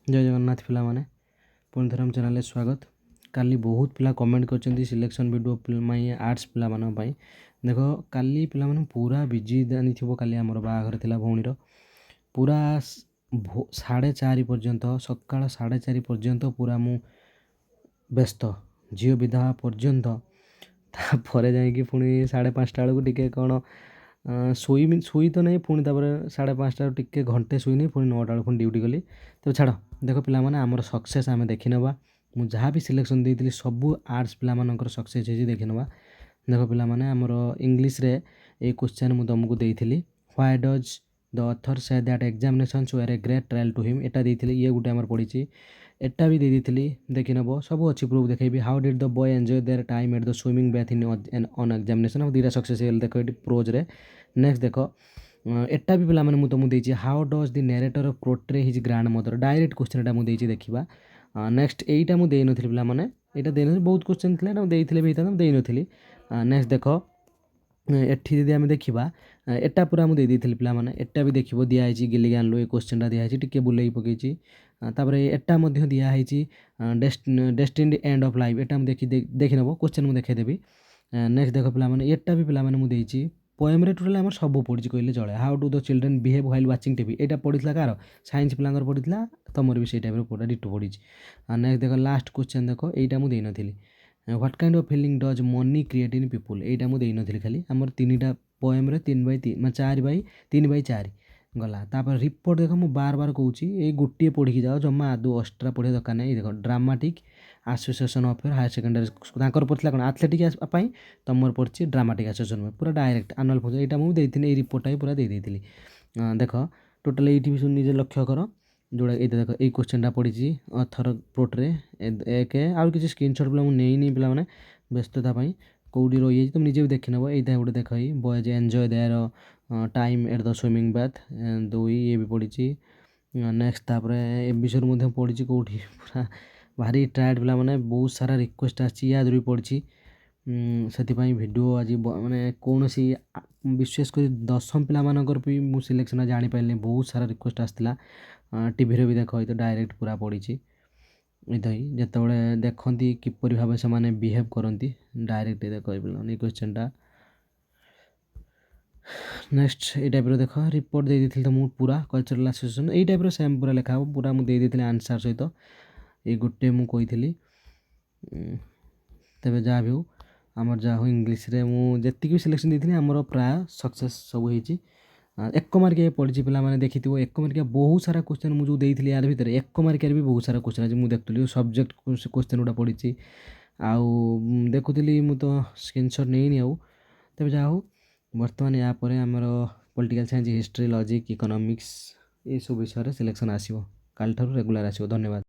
जय जगन्नाथ पिलामाने पुणी थरे हम चैनल स्वागत। काली बहुत पिला कमेंट करछन्ती सिलेक्शन वीडियो माई आर्ट्स पिला मानन पई। देखो काली पिला माने पूरा बिजी जानी थिबो। काली हमर बाहाघर थिला भौणीर पूरा 4:30 पर्यंत सकाळ 4:30 पर्यंत पूरा मु व्यस्त झियो विधा पर्यंत तापर जाइकी पुणी 5:30 बेलू टिके कौन ଶୋଇ ତ ନାହିଁ। ପୁଣି ତାପରେ 5:30 ଟିକେ ଘଣ୍ଟେ ଶୋଇନି, ପୁଣି 9ଟା ବେଳକୁ ପୁଣି ଡ୍ୟୁଟି ଗଲି। ତେବେ ଛାଡ଼, ଦେଖ ପିଲାମାନେ ଆମର ସକ୍ସେସ୍ ଆମେ ଦେଖିନେବା। ମୁଁ ଯାହା ବି ସିଲେକ୍ସନ୍ ଦେଇଥିଲି ସବୁ ଆର୍ଟ୍ସ ପିଲାମାନଙ୍କର ସକ୍ସେସ୍ ହେଇଛି ଦେଖିନେବା। ଦେଖ ପିଲାମାନେ ଆମର ଇଂଲିଶରେ ଏଇ କ୍ୱେଶ୍ଚନ୍ ମୁଁ ତୁମକୁ ଦେଇଥିଲି, why does the author say that examinations were a great trial to him. ଏଟା ଦେଇଥିଲି, ଇଏ ଗୋଟେ ଆମର ପଡ଼ିଛି। ଏଟା ବି ଦେଇଥିଲି, ଦେଖିନେବ। ସବୁ ଅଛି, ପ୍ରୁଫ୍ ଦେଖେଇବି। How did the boy enjoy their time at the swimming bath on examination. ଆଉ ଦୁଇଟା ସକ୍ସେସ୍ ହେଇଗଲେ ଦେଖ ଏଠି ପ୍ରୋଜ୍ରେ। ନେକ୍ସଟ ଦେଖ ଏଟା ବି ପିଲାମାନେ ମୁଁ ତୁମକୁ ଦେଇଛି, how does the narrator portray his grand mother. Direct question ଏଟା ମୁଁ ଦେଇଛି, ଦେଖିବା। ନେକ୍ସଟ ଏଇଟା ମୁଁ ଦେଇନଥିଲି ପିଲାମାନେ, ଏଇଟା ଦେଇନଥିଲି। ବହୁତ କ୍ୱେଶ୍ଚନ୍ ଥିଲା, ଏଇଟା ମୁଁ ଦେଇଥିଲେ ବି ହେଇଥାନ୍ତା, ମୁଁ ଦେଇନଥିଲି। ନେକ୍ସଟ ଦେଖ ଏଠି ଯଦି ଆମେ ଦେଖିବା, ଏଟା ପୁରା ମୁଁ ଦେଇଥିଲି ପିଲାମାନେ। ଏଟା ବି ଦେଖିବ, ଦିଆହେଇଛି ଗିଲିଗାନ୍ରୁ ଏ କ୍ୱେଶ୍ଚନ୍ଟା ଦିଆହେଇଛି, ଟିକେ ବୁଲେଇ ପକେଇଛି। ତାପରେ ଏଟା ମଧ୍ୟ ଦିଆହେଇଛି ଡେଷ୍ଟିନ୍ଡ ଏଣ୍ଡ ଅଫ୍ ଲାଇଫ୍। ଏଟା ମୁଁ ଦେଖିନେବ, କ୍ୱେଶ୍ଚନ୍ ମୁଁ ଦେଖେଇଦେବି। ନେକ୍ସଟ ଦେଖ ପିଲାମାନେ, ଏଟା ବି ପିଲାମାନେ ମୁଁ ଦେଇଛି। ପୋଏମ୍ରେ ଟୋଟାଲି ଆମର ସବୁ ପଡ଼ିଛି କହିଲେ ଚଳେ। How do the children behave while watching TV. ଏଇଟା ପଡ଼ିଥିଲା କାହାର? ସାଇନ୍ସ ପିଲାଙ୍କର ପଡ଼ିଥିଲା। ତମର ବି ସେଇ ଟାଇପ୍ର ପଡ଼ିଲା, ଡିଟୋ ପଡ଼ିଛି। ନେକ୍ସଟ ଦେଖ ଲାଷ୍ଟ କ୍ୱେଶ୍ଚନ୍ ଦେଖ, ଏଇଟା ମୁଁ ଦେଇନଥିଲି। What kind of feeling does money create in people. ଏଇଟା ମୁଁ ଦେଇନଥିଲି। ଖାଲି ଆମର ତିନିଟା ପୋଏମ୍ରେ 3/3 ମାନେ 4/3/4 ଗଲା। ତାପରେ ରିପୋର୍ଟ ଦେଖ, ମୁଁ ବାର କହୁଛି, ଏଇ ଗୋଟିଏ ପଢ଼ିକି ଯାଅ, ଜମା ଆଦୌ ଏକ୍ସଟ୍ରା ପଢ଼ିବା ଦରକାର ନାହିଁ। ଦେଖ dramatic association of higher secondary ତାଙ୍କର ପଡ଼ିଥିଲା କ'ଣ? ଆଥଲେଟିକ୍ ପାଇଁ, ତମର ପଡ଼ିଛି ଡ୍ରାମାଟିକ୍ ଆସୋସିଏସନ୍ ପୁରା ଡାଇରେକ୍ଟ ଆନୁଆଲ୍ ଫଙ୍କସନ୍। ଏଇଟା ମୁଁ ଦେଇଥିଲି, ଏଇ ରିପୋର୍ଟଟା ବି ପୁରା ଦେଇଥିଲି। ଦେଖ ଟୋଟାଲ୍ ଏଇଠି ବି ନିଜେ ଲକ୍ଷ୍ୟ କର, ଯେଉଁଟା ଏଇଟା ଦେଖ, ଏଇ କ୍ୱେଶ୍ଚନ୍ଟା ପଡ଼ିଛି ଅଥର ପ୍ରୋଟ୍ରେ ଏକ। ଆଉ କିଛି ସ୍କ୍ରିନ୍ସଟ୍ ପିଲା ମୁଁ ନେଇନି ପିଲାମାନେ ବ୍ୟସ୍ତତା ପାଇଁ, କେଉଁଠି ରହିଯାଇଛି ତୁମେ ନିଜେ ବି ଦେଖିନେବ। ଏଇଟା ଗୋଟେ ଦେଖ, ଏଇ boys enjoy their time at the swimming bath 2, ଇଏ ବି ପଡ଼ିଛି। ନେକ୍ସଟ ତାପରେ ଏ ବିଷୟରେ ମଧ୍ୟ ପଡ଼ିଛି କେଉଁଠି, ପୁରା ଭାରି ଟାୟାର୍ଡ଼ ପିଲାମାନେ। ବହୁତ ସାରା ରିକ୍ୱେଷ୍ଟ ଆସିଛି, ୟାଦରୁ ବି ପଡ଼ିଛି। ସେଥିପାଇଁ ଭିଡ଼ିଓ ଆଜି ମାନେ କୌଣସି ବିଶେଷ କରି ଦଶମ ପିଲାମାନଙ୍କର ବି ମୁଁ ସିଲେକ୍ସନ୍ ଜାଣିପାରିଲିନି। ବହୁତ ସାରା ରିକ୍ୱେଷ୍ଟ ଆସିଥିଲା। ଟିଭିରେ ବି ଦେଖ, ଏଇ ତ ଡାଇରେକ୍ଟ ପୁରା ପଡ଼ିଛି। ଏଇଟା ହିଁ ଯେତେବେଳେ ଦେଖନ୍ତି କିପରି ଭାବେ ସେମାନେ ବିହେଭ୍ କରନ୍ତି, ଡାଇରେକ୍ଟ ଦେଖ ଏଇ କ୍ୱେଶ୍ଚନ୍ଟା। ନେକ୍ସଟ ଏଇ ଟାଇପ୍ର ଦେଖ, ରିପୋର୍ଟ ଦେଇଦେଇଥିଲି ତ ମୁଁ ପୁରା କଲଚରାଲ୍ ଆସୋସିଏସନ୍ ଏଇ ଟାଇପ୍ର ସେମ୍ ପୁରା ଲେଖା ହେବ। ପୁରା ମୁଁ ଦେଇଦେଇଥିଲି ଆନ୍ସାର୍ ସହିତ। ଏଇ ଗୋଟେ ମୁଁ କହିଥିଲି। ତେବେ ଯାହା ବି ହଉ, ଆମର ଯାହା ହଉ ଇଂଲିଶରେ ମୁଁ ଯେତିକି ବି ସିଲେକ୍ସନ୍ ଦେଇଥିଲି ଆମର ପ୍ରାୟ ସକ୍ସେସ୍ ସବୁ ହେଇଛି। 1 ମାର୍କିଆ ପଡ଼ିଛି ପିଲାମାନେ, ଦେଖିଥିବ 1 ମାର୍କିଆ ବହୁତ ସାରା କ୍ୱେଶ୍ଚନ୍ ମୁଁ ଯେଉଁ ଦେଇଥିଲି ୟାର ଭିତରେ 1 ମାର୍କିଆରେ ବି ବହୁତ ସାରା କ୍ୱେଶ୍ଚନ୍ ଅଛି। ମୁଁ ଦେଖୁଥିଲି ସବଜେକ୍ଟ କ୍ୱେଶ୍ଚନ୍ ଗୁଡ଼ା ପଡ଼ିଛି। ଆଉ ଦେଖୁଥିଲି, ମୁଁ ତ ସ୍କ୍ରିନ୍ସଟ୍ ନେଇନି ଆଉ। ତେବେ ଯାହା ହଉ, ବର୍ତ୍ତମାନ ୟା ପରେ ଆମର political science, history, logic, economics ଏଇସବୁ ବିଷୟରେ ସିଲେକ୍ସନ୍ ଆସିବ। କାଲିଠାରୁ ରେଗୁଲାର ଆସିବ। ଧନ୍ୟବାଦ।